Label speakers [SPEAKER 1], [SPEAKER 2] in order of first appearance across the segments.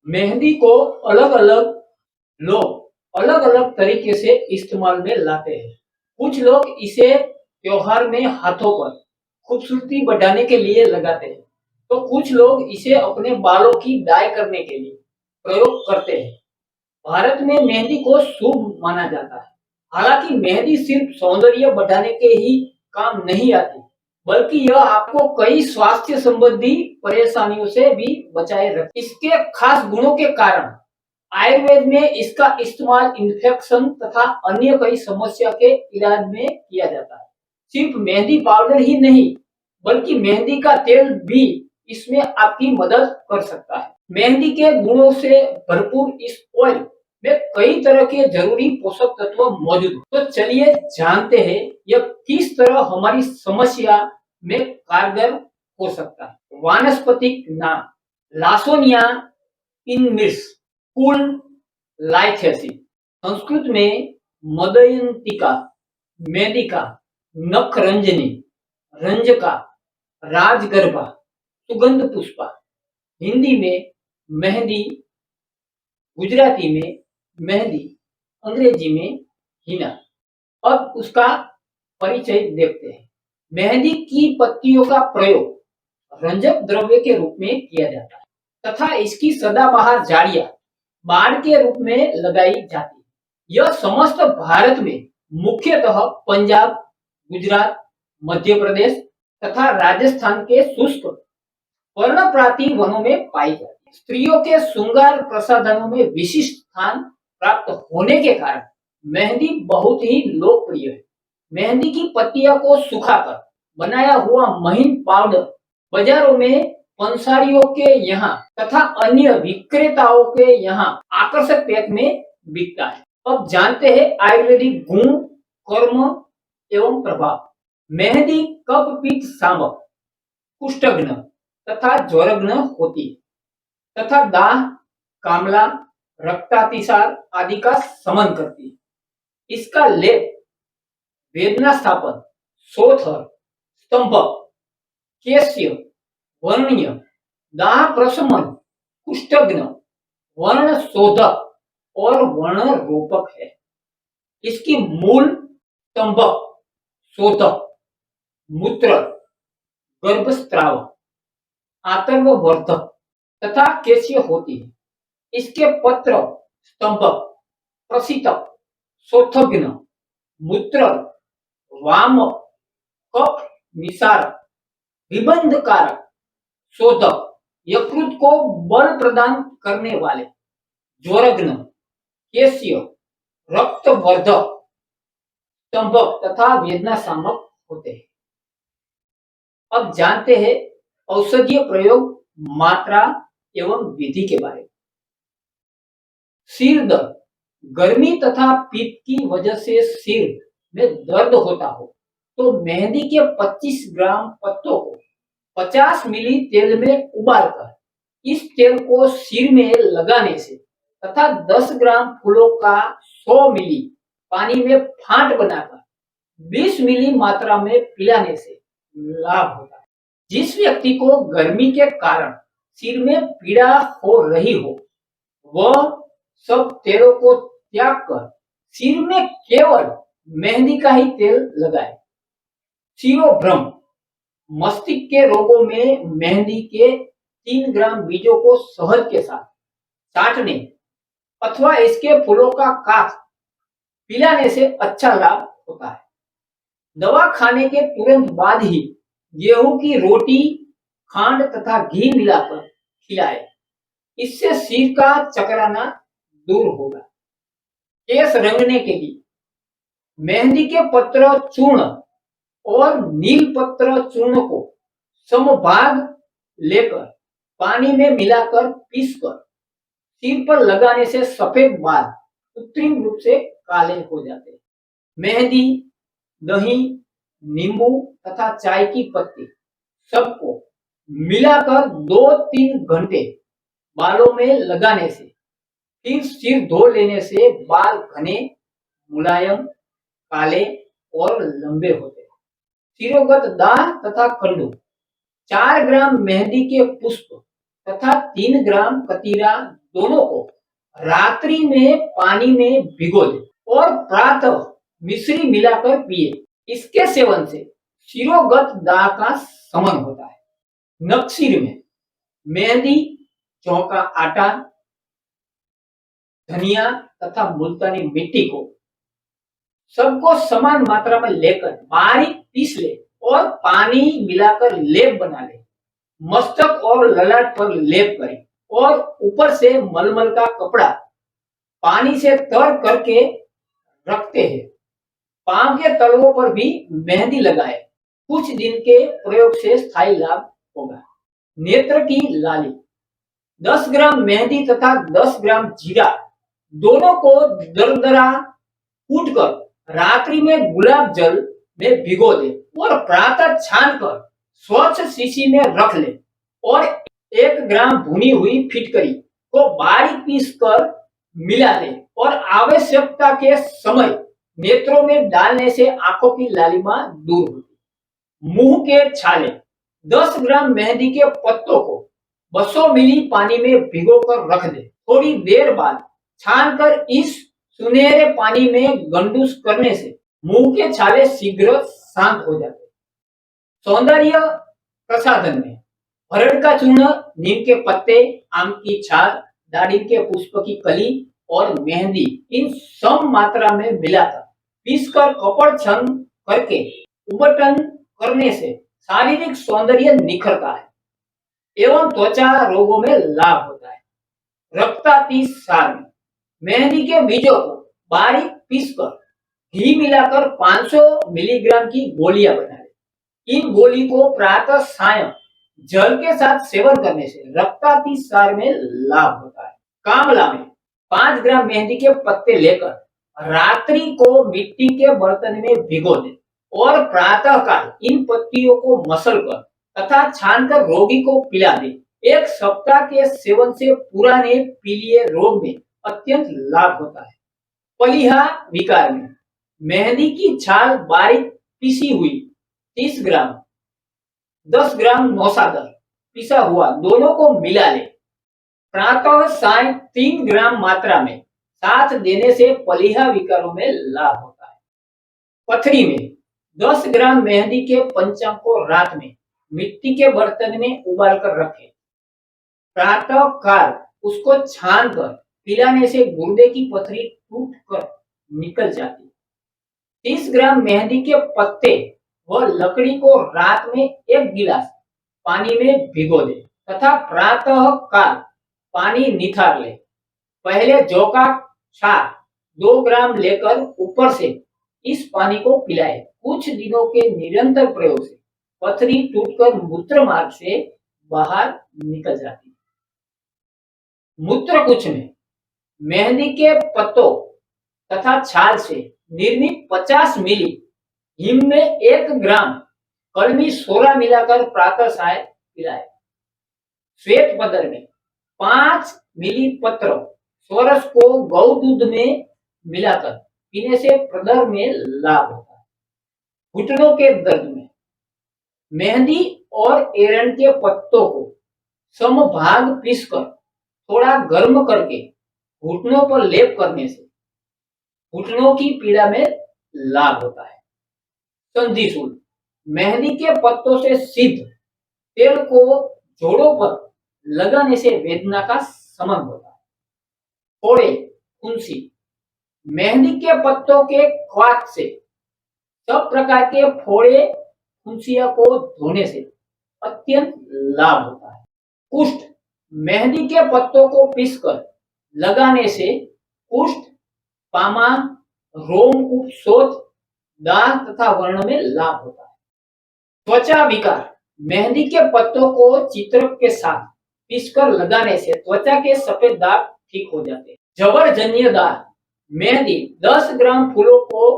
[SPEAKER 1] मेहंदी को अलग अलग लोग अलग अलग तरीके से इस्तेमाल में लाते हैं। कुछ लोग इसे त्योहार में हाथों पर खूबसूरती बढ़ाने के लिए लगाते हैं, तो कुछ लोग इसे अपने बालों की डाई करने के लिए प्रयोग करते हैं। भारत में मेहंदी को शुभ माना जाता है। हालांकि मेहंदी सिर्फ सौंदर्य बढ़ाने के ही काम नहीं आती, बल्कि यह आपको कई स्वास्थ्य संबंधी परेशानियों से भी बचाए रखती है। इसके खास गुणों के कारण आयुर्वेद में इसका इस्तेमाल इन्फेक्शन तथा अन्य कई समस्या के इलाज में किया जाता है। सिर्फ मेहंदी पाउडर ही नहीं, बल्कि मेहंदी का तेल भी इसमें आपकी मदद कर सकता है। मेहंदी के गुणों से भरपूर इस ऑयल में कई तरह के जरूरी पोषक तत्व मौजूद हैं। तो चलिए जानते हैं यह किस तरह हमारी समस्या में कारगर हो सकता है। वानस्पतिक नाम लासोनिया इनमिर्स कुल लाइथेसी, संस्कृत में मदयंतिका, मेदिका, नखरंजनी, रंजका, राजगर्भा, सुगंध पुष्पा, हिंदी में मेहंदी, गुजराती में मेहंदी, अंग्रेजी में हिना। अब उसका परिचय देखते हैं। मेहंदी की पत्तियों का प्रयोग रंजक द्रव्य के रूप में किया जाता है तथा इसकी सदाबहार झाड़ियां बाड़ के रूप में लगाई जाती है। यह समस्त भारत में मुख्यतः पंजाब, गुजरात, मध्य प्रदेश तथा राजस्थान के शुष्क पर्णपाती वनों में पाई जाती है। स्त्रियों के श्रृंगार प्रसाधनों में विशिष्ट स्थान प्राप्त होने के कारण मेहंदी बहुत ही लोकप्रिय है। मेहंदी की पत्तियों को सुखाकर बनाया हुआ महीन पाउडर बाजारों में पंसारियों के यहाँ तथा अन्य विक्रेताओं के यहाँ आकर्षक पैक में बिकता है। अब जानते हैं आयुर्वेदिक गुण, कर्म एवं प्रभाव। मेहंदी कफ पित्त शामक, कुष्ठघ्न तथा ज्वरघ्न होती है तथा दाह, कामला, रक्तातिसार आदि का शमन करती है। इसका लेप वेदना स्थापन, सोथर, स्तंभक, केस्य, वर्ण्य, दाह प्रशमन, कुष्ठघ्न, वर्ण शोधक और वर्ण रोपक है। इसकी मूल स्तंभक, शोधक, मूत्र, गर्भस्राव, आतर्वर्धक तथा केशीय होती है। इसके पत्र स्तंभक, प्रशीतक, शोथघ्न, मूत्र, वामक, कफ निसारक, विबंधकारक, शोधक, यकृत को बल प्रदान करने वाले, ज्वरघ्न, केशीय, रक्तवर्धक, स्तंभक तथा वेदना शामक होते हैं। अब जानते हैं औषधीय प्रयोग, मात्रा एवं विधि के बारे में। सिर दर्द, गर्मी तथा पित्त की वजह से सिर में दर्द होता हो तो मेहंदी के 25 ग्राम पत्तों को 50 मिली तेल में उबालकर इस तेल को सिर में लगाने से तथा 10 ग्राम फूलों का 100 मिली पानी में फांट बनाकर 20 मिली मात्रा में पिलाने से लाभ होता है। जिस व्यक्ति को गर्मी के कारण सिर में पीड़ा हो रही हो वह सब तेलों को त्याग कर सिर में केवल मेहंदी का ही तेल लगाए। शिरोभ्रम, मस्तिष्क के रोगों में मेहंदी के 3 ग्राम बीजों को शहद के साथ चाटने अथवा इसके फूलों का काथ पिलाने से अच्छा लाभ होता है। दवा खाने के तुरंत बाद ही गेहूं की रोटी, खांड तथा घी मिलाकर खिलाए। इससे सिर का चकराना दूर होगा। केस रंगने के लिए मेहंदी के पत्र चूर्ण और नील पत्र चूर्ण को समभाग लेकर पानी में मिलाकर पीसकर सिर पर लगाने से सफेद बाल कृत्रिम रूप से काले हो जाते हैं। मेहंदी, दही, नींबू तथा चाय की पत्ती सबको मिलाकर 2-3 घंटे बालों में लगाने से फिर सिर धो लेने से बाल घने, मुलायम, काले और लंबे होते हैं। सिरोगत दाह तथा कंडू, 4 ग्राम मेहंदी के पुष्प तथा 3 ग्राम कतीरा दोनों को रात्रि में पानी में भिगो दे और प्रातः मिश्री मिलाकर पिए। इसके सेवन से शिरोगत दाह का शमन होता है। नक्सीर में मेहंदी, जौ का आटा, धनिया तथा मुल्तानी मिट्टी को सबको समान मात्रा में लेकर बारीक पीस ले और पानी मिलाकर लेप बना ले। मस्तक और ललाट पर लेप करें और ऊपर से मलमल का कपड़ा पानी से तर करके रखते हैं। पांव के तलवों पर भी मेहंदी लगाए। कुछ दिन के प्रयोग से स्थायी लाभ होगा। नेत्र की लाली 10 ग्राम मेहंदी तथा 10 ग्राम जीरा दोनों को दरदरा कूटकर रात्रि में गुलाब जल में भिगो दे और प्रातः छान कर स्वच्छ शीशी में रख ले और 1 ग्राम भुनी हुई फिटकरी को बारीक पीस कर मिला ले और आवश्यकता के समय नेत्रों में डालने से आंखों की लालिमा दूर होती। मुंह के छाले 10 ग्राम मेहंदी के पत्तों को 200 मिली पानी में भिगोकर रख दे। थोड़ी देर बाद छानकर इस सुनहरे पानी में गंडूस करने से मुंह के छाले शीघ्र शांत हो जाते। सौंदर्य प्रसाधन में हरड़ का चूर्ण, नीम के पत्ते, आम की छाल, दाड़िम के पुष्प की कली और मेहंदी इन सम मात्रा में मिलाकर पीसकर कपड़ छंग करके उबटन करने से शारीरिक सौंदर्य निखरता है एवं त्वचा रोगों में लाभ होता है। रक्तातीत सार में मेहंदी के बीजों को बारीक पीसकर घी मिलाकर 500 मिलीग्राम की गोलियां बना ले। इन गोली को प्रातः सायं जल के साथ सेवन करने से रक्तातीत सार में लाभ होता है। कामला में 5 ग्राम मेहंदी के पत्ते लेकर रात्रि को मिट्टी के बर्तन में भिगो दे और प्रातः काल इन पत्तियों को मसलकर तथा छानकर रोगी को पिला दे। 1 सप्ताह के सेवन से पुराने पीलिए रोग में अत्यंत लाभ होता है। पलिहा विकार में मेहंदी की छाल बारीक पीसी हुई 30 ग्राम, 10 ग्राम नौसादर पिसा हुआ दोनों को मिला ले। प्रातः साय 3 ग्राम मात्रा में साथ देने से पलिहा विकारों में लाभ होता है। पथरी में 10 ग्राम मेहंदी के पंचांग को रात में मिट्टी के बर्तन में उबाल कर रखें। प्रातः काल उसको छान कर पिलाने से गुर्दे की पथरी टूट कर निकल जाती। 30 ग्राम मेहंदी के पत्ते व लकड़ी को रात में 1 गिलास पानी में भिगो दे तथा प्रातः काल पानी निथार ले। पहले जौ का छार 2 ग्राम लेकर ऊपर से इस पानी को पिलाए। कुछ दिनों के निरंतर प्रयोग से पथरी टूटकर मूत्र मार्ग से बाहर निकल जाती। मूत्रकुच में मेहंदी के पत्तों तथा छाल से निर्मित 50 मिली हिम में 1 ग्राम कलमी सोरा मिलाकर प्रातः साय पिलाए। श्वेत पदर में 5 मिली पत्र सोरस को गौ दूध में मिलाकर पीने से प्रदर में लाभ होता है। घुटनों के दर्द में मेहंदी और एरंड के पत्तों को समभाग पीसकर थोड़ा गर्म करके घुटनों पर लेप करने से घुटनों की पीड़ा में लाभ होता है। संधिशूल मेहंदी के पत्तों से सिद्ध तेल को जोड़ों पर लगाने से वेदना का शमन होता है। फोड़े, फुंसी मेहंदी के पत्तों के क्वाथ से सब प्रकार के फोड़े, फुंसिया को धोने से अत्यंत लाभ होता है। कुष्ठ मेहंदी के पत्तों को पीसकर लगाने से कुष्ठ, पामा, रोमकूप शोथ, दाह तथा वर्ण में लाभ होता है। त्वचा विकार मेहंदी के पत्तों को चित्रक के साथ पीसकर लगाने से त्वचा के सफेद दाग ठीक हो जाते हैं। जबरजन्य दाग मेहंदी 10 ग्राम फूलों को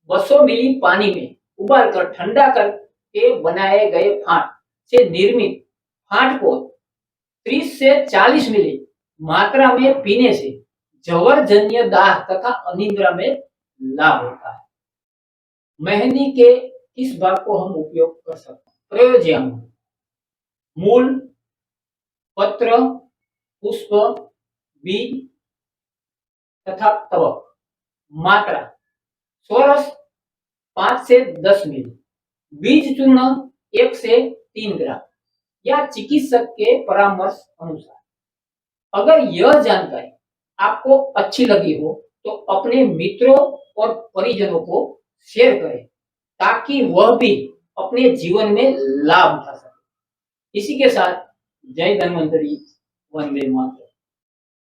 [SPEAKER 1] 200 मिली पानी में उबालकर ठंडा करके बनाए गए फांट से निर्मित फांट को 30 से 40 मिली मात्रा में पीने से जबरजन्य दाह तथा अनिद्रा में लाभ होता है। मेहंदी के किस भाग को हम उपयोग कर सकते हैं? प्रयोज्यांग मूल, पत्र, पुष्प, बीज तथा कवक। मात्रा: सोरस 5 से 10 मिली, बीज चूर्ण 1 से 3 ग्राम या चिकित्सक के परामर्श अनुसार। अगर यह जानकारी आपको अच्छी लगी हो तो अपने मित्रों और परिजनों को शेयर करें ताकि वह भी अपने जीवन में लाभ उठा सके। इसी के साथ जय धन्वंतरी, वंदे मातरम।